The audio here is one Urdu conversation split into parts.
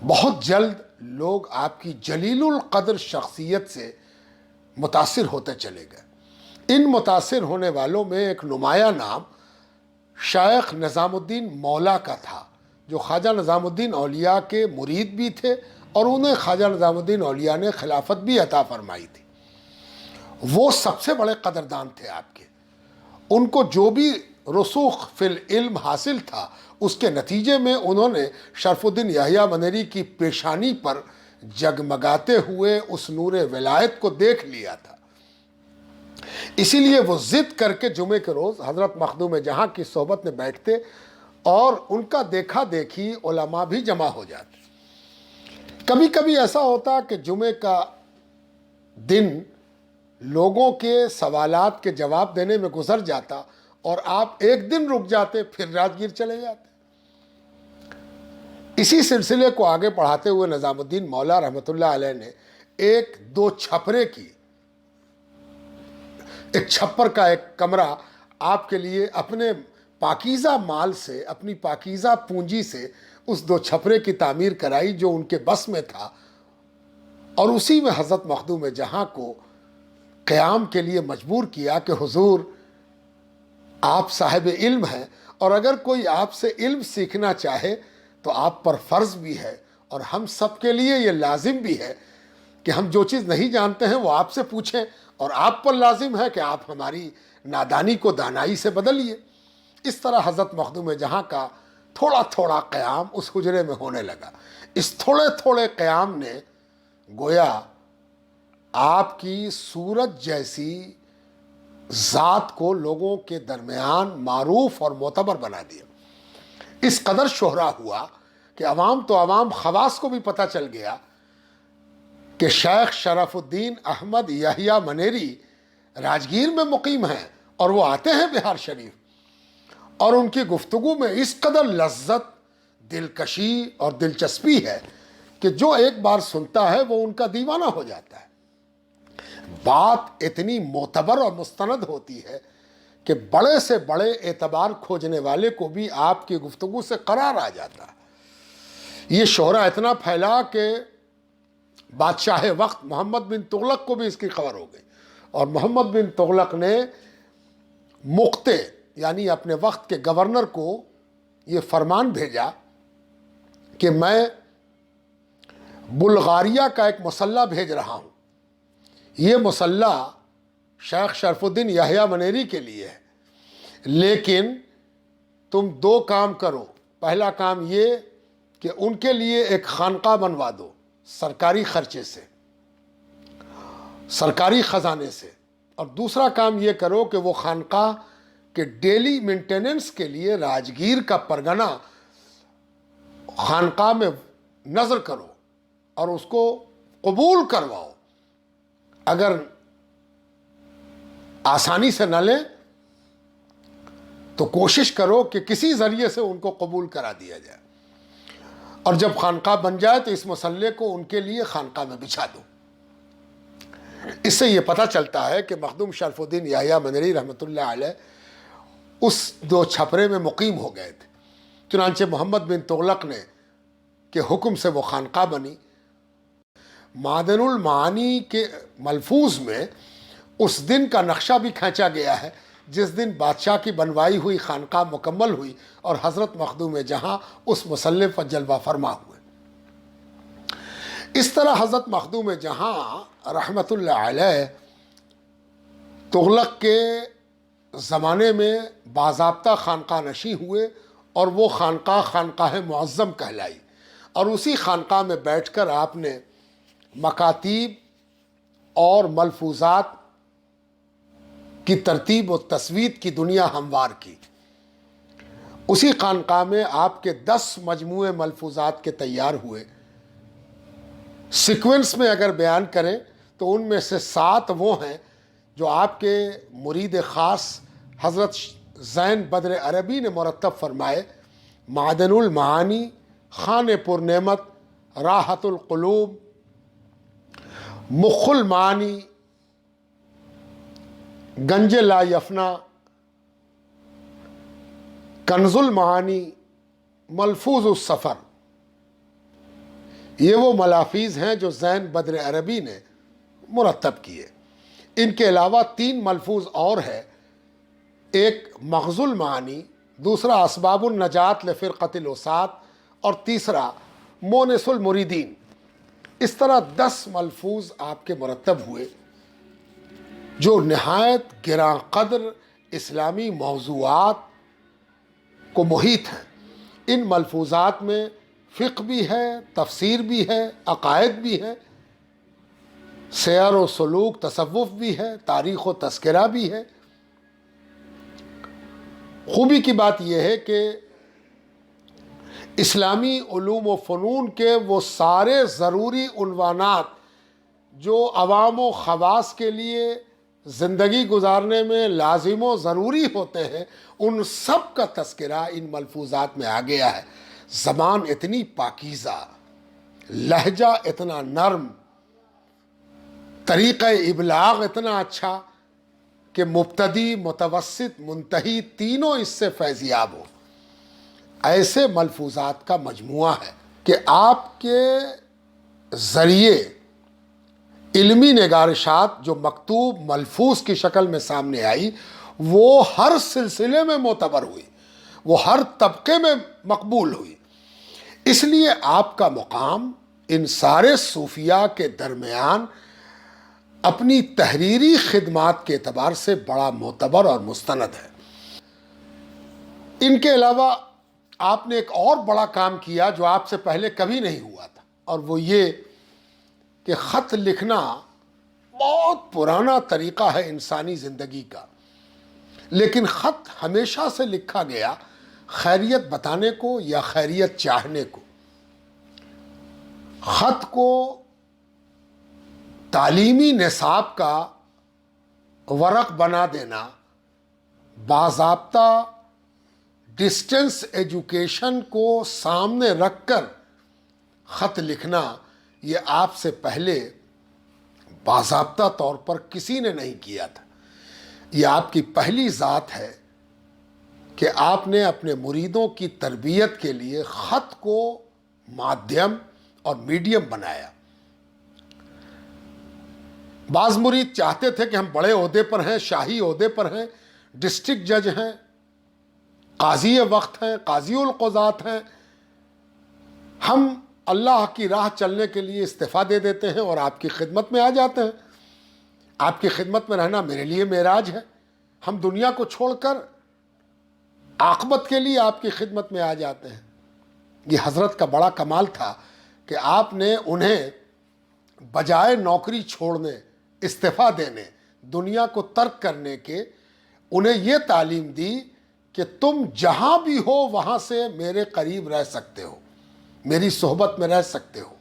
بہت جلد لوگ آپ کی جلیل القدر شخصیت سے متاثر ہوتے چلے گئے۔ ان متاثر ہونے والوں میں ایک نمایاں نام شیخ نظام الدین مولا کا تھا، جو خواجہ نظام الدین اولیاء کے مرید بھی تھے اور انہیں خواجہ نظام الدین اولیاء نے خلافت بھی عطا فرمائی تھی۔ وہ سب سے بڑے قدردان تھے آپ کے۔ ان کو جو بھی رسوخ فی العلم حاصل تھا، اس کے نتیجے میں انہوں نے شرف الدین یحییٰ منیری کی پیشانی پر جگمگاتے ہوئے اس نور ولایت کو دیکھ لیا تھا۔ اسی لیے وہ ضد کر کے جمعے کے روز حضرت مخدوم جہاں کی صحبت میں بیٹھتے اور ان کا دیکھا دیکھی علماء بھی جمع ہو جاتے۔ کبھی کبھی ایسا ہوتا کہ جمعے کا دن لوگوں کے سوالات کے جواب دینے میں گزر جاتا اور آپ ایک دن رک جاتے، پھر راجگیر چلے جاتے۔ اسی سلسلے کو آگے پڑھاتے ہوئے نظام الدین مولا رحمۃ اللہ علیہ نے ایک چھپر کا ایک کمرہ آپ کے لیے اپنے پاکیزہ مال سے، اپنی پاکیزہ پونجی سے اس 2 چھپرے کی تعمیر کرائی جو ان کے بس میں تھا، اور اسی میں حضرت مخدوم جہاں کو قیام کے لیے مجبور کیا کہ حضور آپ صاحب علم ہیں، اور اگر کوئی آپ سے علم سیکھنا چاہے تو آپ پر فرض بھی ہے اور ہم سب کے لیے یہ لازم بھی ہے کہ ہم جو چیز نہیں جانتے ہیں وہ آپ سے پوچھیں، اور آپ پر لازم ہے کہ آپ ہماری نادانی کو دانائی سے بدلیے۔ اس طرح حضرت مخدوم جہاں کا تھوڑا تھوڑا قیام اس حجرے میں ہونے لگا۔ اس تھوڑے تھوڑے قیام نے گویا آپ کی صورت جیسی ذات کو لوگوں کے درمیان معروف اور معتبر بنا دیا۔ اس قدر شہرا ہوا کہ عوام تو عوام، خواص کو بھی پتہ چل گیا کہ شیخ شرف الدین احمد یحییٰ منیری راجگیر میں مقیم ہیں اور وہ آتے ہیں بہار شریف، اور ان کی گفتگو میں اس قدر لذت، دلکشی اور دلچسپی ہے کہ جو ایک بار سنتا ہے وہ ان کا دیوانہ ہو جاتا ہے۔ بات اتنی معتبر اور مستند ہوتی ہے کہ بڑے سے بڑے اعتبار کھوجنے والے کو بھی آپ کی گفتگو سے قرار آ جاتا ہے۔ یہ شہرہ اتنا پھیلا کہ بادشاہ وقت محمد بن تغلق کو بھی اس کی خبر ہو گئی، اور محمد بن تغلق نے مقتے یعنی اپنے وقت کے گورنر کو یہ فرمان بھیجا کہ میں بلغاریہ کا ایک مسلح بھیج رہا ہوں، یہ مسلح شیخ شرف الدین یحییٰ منیری کے لیے ہے، لیکن تم 2 کام کرو۔ پہلا کام یہ کہ ان کے لیے ایک خانقاہ بنوا دو سرکاری خرچے سے، سرکاری خزانے سے، اور دوسرا کام یہ کرو کہ وہ خانقاہ کے ڈیلی مینٹیننس کے لیے راجگیر کا پرگنہ خانقاہ میں نظر کرو اور اس کو قبول کرواؤ۔ اگر آسانی سے نہ لیں تو کوشش کرو کہ کسی ذریعے سے ان کو قبول کرا دیا جائے، اور جب خانقاہ بن جائے تو اس مسئلے کو ان کے لیے خانقاہ میں بچھا دو۔ اس سے یہ پتہ چلتا ہے کہ مخدوم شرف الدین یحییٰ منیری رحمۃ اللہ علیہ اس 2 چھپرے میں مقیم ہو گئے تھے۔ چنانچہ محمد بن تغلق نے کے حکم سے وہ خانقاہ بنی۔ معدن المعانی کے ملفوظ میں اس دن کا نقشہ بھی کھینچا گیا ہے جس دن بادشاہ کی بنوائی ہوئی خانقاہ مکمل ہوئی اور حضرت مخدوم جہاں اس مسلح پر جلوہ فرما ہوئے۔ اس طرح حضرت مخدوم جہاں رحمۃ اللہ علیہ تغلق کے زمانے میں باضابطہ خانقاہ نشیں ہوئے، اور وہ خانقاہ خانقاہ معظم کہلائی، اور اسی خانقاہ میں بیٹھ کر آپ نے مکاتیب اور ملفوظات کی ترتیب و تسوید کی دنیا ہموار کی۔ اسی خانقاہ میں آپ کے 10 مجموعے ملفوظات کے تیار ہوئے۔ سیکوینس میں اگر بیان کریں تو ان میں سے 7 وہ ہیں جو آپ کے مرید خاص حضرت زین بدر عربی نے مرتب فرمائے: معدن المعانی، خان پر نعمت، راحت القلوب، مخ المعانی، گنج لا یفنا، کنز المعانی، ملفوظ السفر۔ یہ وہ ملافظ ہیں جو زین بدر عربی نے مرتب کیے۔ ان کے علاوہ 3 ملفوظ اور ہے، ایک مغز المعانی، دوسرا اسباب النجات لفرقۃ الوساط، اور تیسرا مونس المریدین۔ اس طرح 10 ملفوظ آپ کے مرتب ہوئے جو نہایت گراں قدر اسلامی موضوعات کو محیط ہیں۔ ان ملفوظات میں فقہ بھی ہے، تفسیر بھی ہے، عقائد بھی ہے، سیر و سلوک تصوف بھی ہے، تاریخ و تذکرہ بھی ہے۔ خوبی کی بات یہ ہے کہ اسلامی علوم و فنون کے وہ سارے ضروری عنوانات جو عوام و خواص کے لیے زندگی گزارنے میں لازم و ضروری ہوتے ہیں، ان سب کا تذکرہ ان ملفوظات میں آ گیا ہے۔ زبان اتنی پاکیزہ، لہجہ اتنا نرم، طریقہ ابلاغ اتنا اچھا کہ مبتدی، متوسط، منتہی تینوں اس سے فیضیاب ہو۔ ایسے ملفوظات کا مجموعہ ہے کہ آپ کے ذریعے علمی نگارشات جو مکتوب ملفوظ کی شکل میں سامنے آئی، وہ ہر سلسلے میں معتبر ہوئی، وہ ہر طبقے میں مقبول ہوئی۔ اس لیے آپ کا مقام ان سارے صوفیاء کے درمیان اپنی تحریری خدمات کے اعتبار سے بڑا معتبر اور مستند ہے۔ ان کے علاوہ آپ نے ایک اور بڑا کام کیا جو آپ سے پہلے کبھی نہیں ہوا تھا، اور وہ یہ کہ خط لکھنا بہت پرانا طریقہ ہے انسانی زندگی کا، لیکن خط ہمیشہ سے لکھا گیا خیریت بتانے کو یا خیریت چاہنے کو۔ خط کو تعلیمی نصاب کا ورق بنا دینا، باضابطہ ڈسٹنس ایجوکیشن کو سامنے رکھ کر خط لکھنا، یہ آپ سے پہلے باضابطہ طور پر کسی نے نہیں کیا تھا۔ یہ آپ کی پہلی ذات ہے کہ آپ نے اپنے مریدوں کی تربیت کے لیے خط کو مادھیم اور میڈیم بنایا۔ بعض مرید چاہتے تھے کہ ہم بڑے عہدے پر ہیں، شاہی عہدے پر ہیں، ڈسٹرکٹ جج ہیں، قاضی وقت ہیں، قاضی القضات ہیں، ہم اللہ کی راہ چلنے کے لیے استعفیٰ دے دیتے ہیں اور آپ کی خدمت میں آ جاتے ہیں۔ آپ کی خدمت میں رہنا میرے لیے معراج ہے، ہم دنیا کو چھوڑ کر عاقبت کے لیے آپ کی خدمت میں آ جاتے ہیں۔ یہ حضرت کا بڑا کمال تھا کہ آپ نے انہیں بجائے نوکری چھوڑنے، استعفیٰ دینے، دنیا کو ترک کرنے کے، انہیں یہ تعلیم دی کہ تم جہاں بھی ہو وہاں سے میرے قریب رہ سکتے ہو، میری صحبت میں رہ سکتے ہو،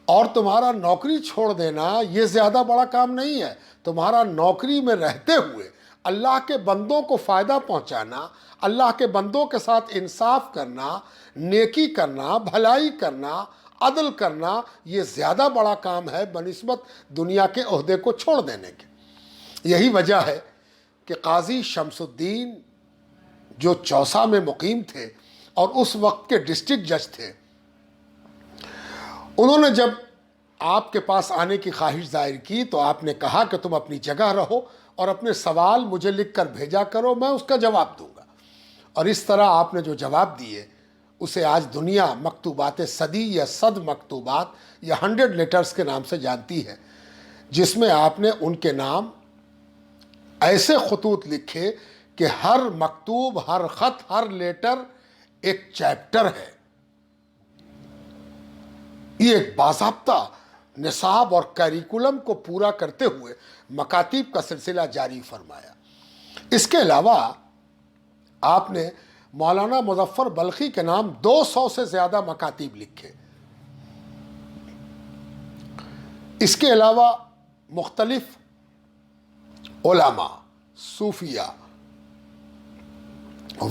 اور تمہارا نوکری چھوڑ دینا یہ زیادہ بڑا کام نہیں ہے۔ تمہارا نوکری میں رہتے ہوئے اللہ کے بندوں کو فائدہ پہنچانا، اللہ کے بندوں کے ساتھ انصاف کرنا، نیکی کرنا، بھلائی کرنا، عدل کرنا، یہ زیادہ بڑا کام ہے بنسبت دنیا کے عہدے کو چھوڑ دینے کے۔ یہی وجہ ہے کہ قاضی شمس الدین جو چوسا میں مقیم تھے اور اس وقت کے ڈسٹرکٹ جج تھے، انہوں نے جب آپ کے پاس آنے کی خواہش ظاہر کی تو آپ نے کہا کہ تم اپنی جگہ رہو اور اپنے سوال مجھے لکھ کر بھیجا کرو، میں اس کا جواب دوں گا۔ اور اس طرح آپ نے جو جواب دیے اسے آج دنیا مکتوبات صدی یا صد مکتوبات یا 100 لیٹرز کے نام سے جانتی ہے، جس میں آپ نے ان کے نام ایسے خطوط لکھے کہ ہر مکتوب، ہر خط، ہر لیٹر ایک چیپٹر ہے۔ یہ ایک باضابطہ نصاب اور کیریکولم کو پورا کرتے ہوئے مکاتیب کا سلسلہ جاری فرمایا۔ اس کے علاوہ آپ نے مولانا مظفر بلخی کے نام 200 سے زیادہ مکاتیب لکھے۔ اس کے علاوہ مختلف علماء، صوفیاء،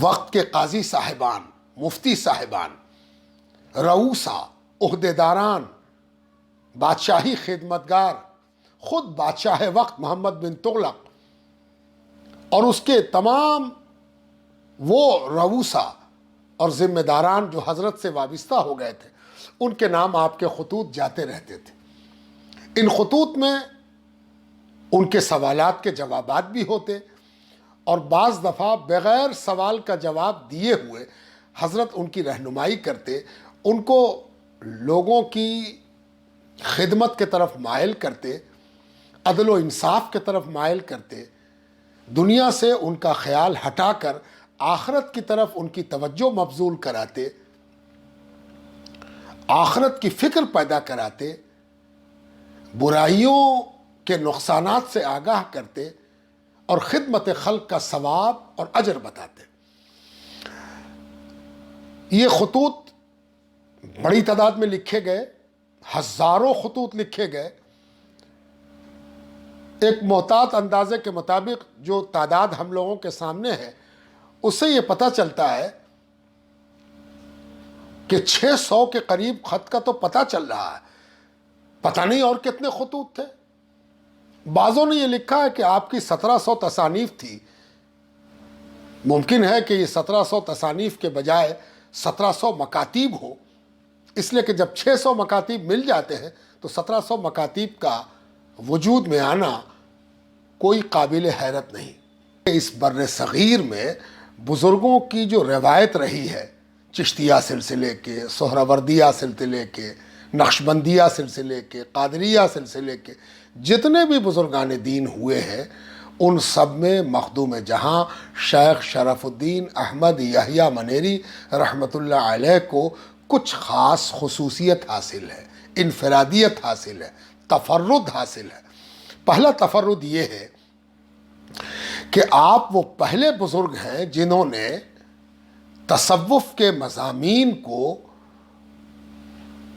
وقت کے قاضی صاحبان، مفتی صاحبان، رؤوسا، عہدیداران، بادشاہی خدمتگار، خود بادشاہ وقت محمد بن تغلق اور اس کے تمام وہ رؤوسا اور ذمہ داران جو حضرت سے وابستہ ہو گئے تھے، ان کے نام آپ کے خطوط جاتے رہتے تھے۔ ان خطوط میں ان کے سوالات کے جوابات بھی ہوتے، اور بعض دفعہ بغیر سوال کا جواب دیے ہوئے حضرت ان کی رہنمائی کرتے، ان کو لوگوں کی خدمت کے طرف مائل کرتے، عدل و انصاف کے طرف مائل کرتے، دنیا سے ان کا خیال ہٹا کر آخرت کی طرف ان کی توجہ مبذول کراتے، آخرت کی فکر پیدا کراتے، برائیوں کے نقصانات سے آگاہ کرتے، اور خدمت خلق کا ثواب اور اجر بتاتے۔ یہ خطوط بڑی تعداد میں لکھے گئے، ہزاروں خطوط لکھے گئے۔ ایک محتاط اندازے کے مطابق جو تعداد ہم لوگوں کے سامنے ہے، اس سے یہ پتہ چلتا ہے کہ 600 کے قریب خط کا تو پتہ چل رہا ہے، پتہ نہیں اور کتنے خطوط تھے۔ بعضوں نے یہ لکھا ہے کہ آپ کی 1700 تصانیف تھی۔ ممکن ہے کہ یہ 1700 تصانیف کے بجائے 1700 مکاتیب ہو، اس لیے کہ جب 600 مکاتیب مل جاتے ہیں تو 1700 مکاتیب کا وجود میں آنا کوئی قابل حیرت نہیں۔ اس بر صغیر میں بزرگوں کی جو روایت رہی ہے، چشتیہ سلسلے کے، سہروردیہ سلسلے کے، نقشبندیہ سلسلے کے، قادریہ سلسلے کے جتنے بھی بزرگان دین ہوئے ہیں، ان سب میں مخدوم جہاں شیخ شرف الدین احمد یحییٰ منیری رحمۃ اللہ علیہ کو کچھ خاص خصوصیت حاصل ہے، انفرادیت حاصل ہے، تفرد حاصل ہے۔ پہلا تفرد یہ ہے کہ آپ وہ پہلے بزرگ ہیں جنہوں نے تصوف کے مضامین کو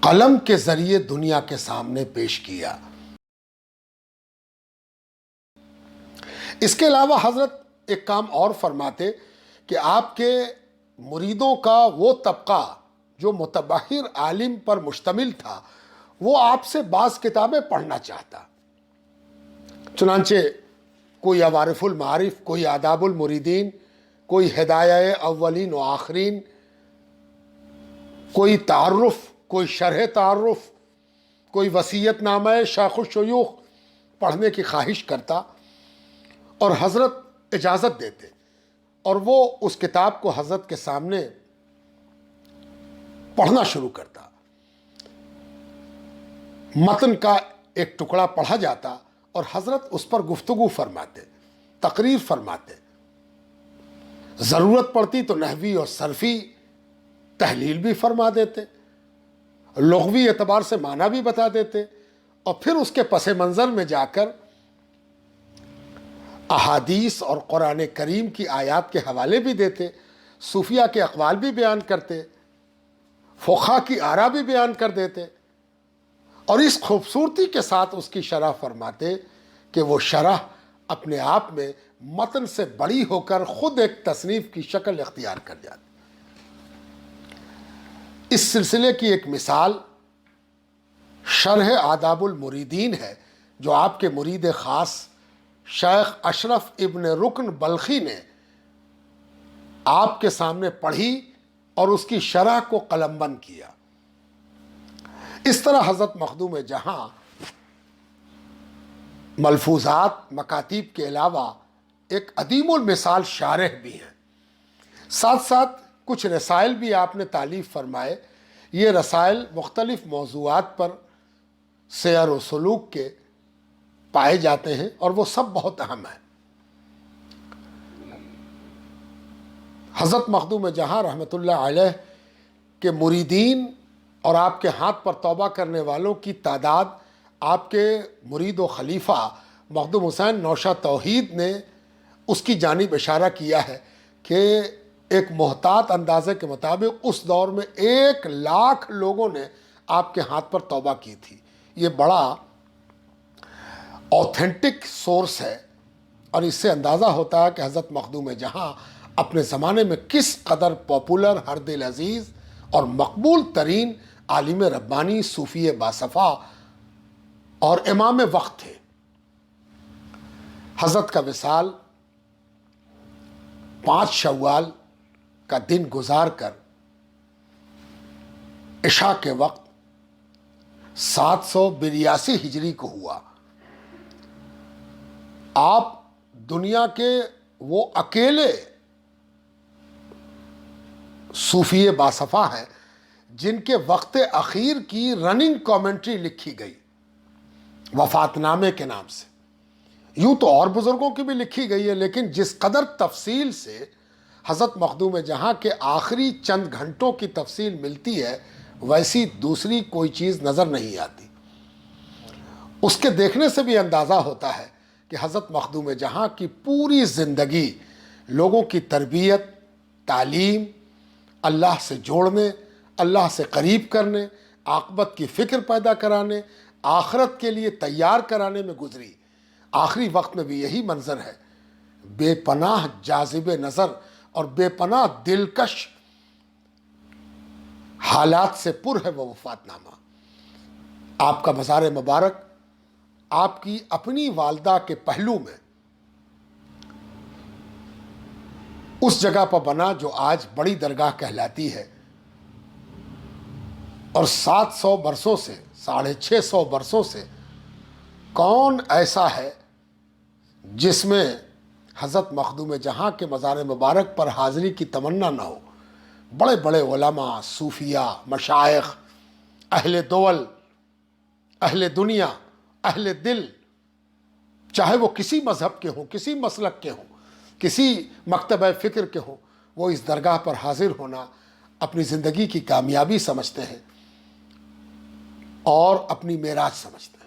قلم کے ذریعے دنیا کے سامنے پیش کیا۔ اس کے علاوہ حضرت ایک کام اور فرماتے کہ آپ کے مریدوں کا وہ طبقہ جو متبحر عالم پر مشتمل تھا، وہ آپ سے بعض کتابیں پڑھنا چاہتا۔ چنانچہ کوئی عوارف المعارف، کوئی آداب المریدین، کوئی ہدایہ اولین و آخرین، کوئی تعارف، کوئی شرح تعارف، کوئی وصیت نامہ شیخ الشیوخ پڑھنے کی خواہش کرتا، اور حضرت اجازت دیتے، اور وہ اس کتاب کو حضرت کے سامنے پڑھنا شروع کرتا۔ متن کا ایک ٹکڑا پڑھا جاتا اور حضرت اس پر گفتگو فرماتے، تقریر فرماتے، ضرورت پڑتی تو نحوی اور صرفی تحلیل بھی فرما دیتے، لغوی اعتبار سے معنی بھی بتا دیتے، اور پھر اس کے پس منظر میں جا کر احادیث اور قرآن کریم کی آیات کے حوالے بھی دیتے، صوفیہ کے اقوال بھی بیان کرتے، فقہا کی آراء بھی بیان کر دیتے، اور اس خوبصورتی کے ساتھ اس کی شرح فرماتے کہ وہ شرح اپنے آپ میں متن سے بڑی ہو کر خود ایک تصنیف کی شکل اختیار کر جاتی۔ اس سلسلے کی ایک مثال شرح آداب المریدین ہے، جو آپ کے مرید خاص شیخ اشرف ابن رکن بلخی نے آپ کے سامنے پڑھی اور اس کی شرح کو قلم بند کیا۔ اس طرح حضرت مخدوم جہاں ملفوظات، مکاتیب کے علاوہ ایک عدیم المثال شارح بھی ہیں۔ ساتھ ساتھ کچھ رسائل بھی آپ نے تالیف فرمائے۔ یہ رسائل مختلف موضوعات پر سیر و سلوک کے پائے جاتے ہیں، اور وہ سب بہت اہم ہیں۔ حضرت مخدوم جہاں رحمۃ اللہ علیہ کے مریدین اور آپ کے ہاتھ پر توبہ کرنے والوں کی تعداد، آپ کے مرید و خلیفہ مخدوم حسین نوشہ توحید نے اس کی جانب اشارہ کیا ہے کہ ایک محتاط اندازے کے مطابق اس دور میں 1,00,000 لوگوں نے آپ کے ہاتھ پر توبہ کی تھی۔ یہ بڑا اوتھینٹک سورس ہے، اور اس سے اندازہ ہوتا ہے کہ حضرت مخدوم جہاں اپنے زمانے میں کس قدر پاپولر، ہر دل عزیز اور مقبول ترین عالم ربانی، صوفی باصفا اور امام وقت تھے۔ حضرت کا وصال 5 شوال کا دن گزار کر عشاء کے وقت 782 ہجری کو ہوا۔ آپ دنیا کے وہ اکیلے صوفی باصفا ہیں جن کے وقت اخیر کی رننگ کامنٹری لکھی گئی وفات نامے کے نام سے۔ یوں تو اور بزرگوں کی بھی لکھی گئی ہے، لیکن جس قدر تفصیل سے حضرت مخدوم جہاں کے آخری چند گھنٹوں کی تفصیل ملتی ہے، ویسی دوسری کوئی چیز نظر نہیں آتی۔ اس کے دیکھنے سے بھی اندازہ ہوتا ہے کہ حضرت مخدوم جہاں کی پوری زندگی لوگوں کی تربیت، تعلیم، اللہ سے جوڑنے، اللہ سے قریب کرنے، عاقبت کی فکر پیدا کرانے، آخرت کے لیے تیار کرانے میں گزری۔ آخری وقت میں بھی یہی منظر ہے، بے پناہ جاذب نظر اور بے پناہ دلکش حالات سے پر ہے وہ وفات نامہ۔ آپ کا مزار مبارک آپ کی اپنی والدہ کے پہلو میں اس جگہ پر بنا جو آج بڑی درگاہ کہلاتی ہے، اور 700 برسوں سے 650 برسوں سے کون ایسا ہے جس میں حضرت مخدوم جہاں کے مزار مبارک پر حاضری کی تمنا نہ ہو۔ بڑے بڑے علماء، صوفیاء، مشائخ، اہل دول، اہل دنیا، اہل دل، چاہے وہ کسی مذہب کے ہوں، کسی مسلک کے ہوں، کسی مکتبہ فکر کے ہوں، وہ اس درگاہ پر حاضر ہونا اپنی زندگی کی کامیابی سمجھتے ہیں اور اپنی معراج سمجھتے ہیں۔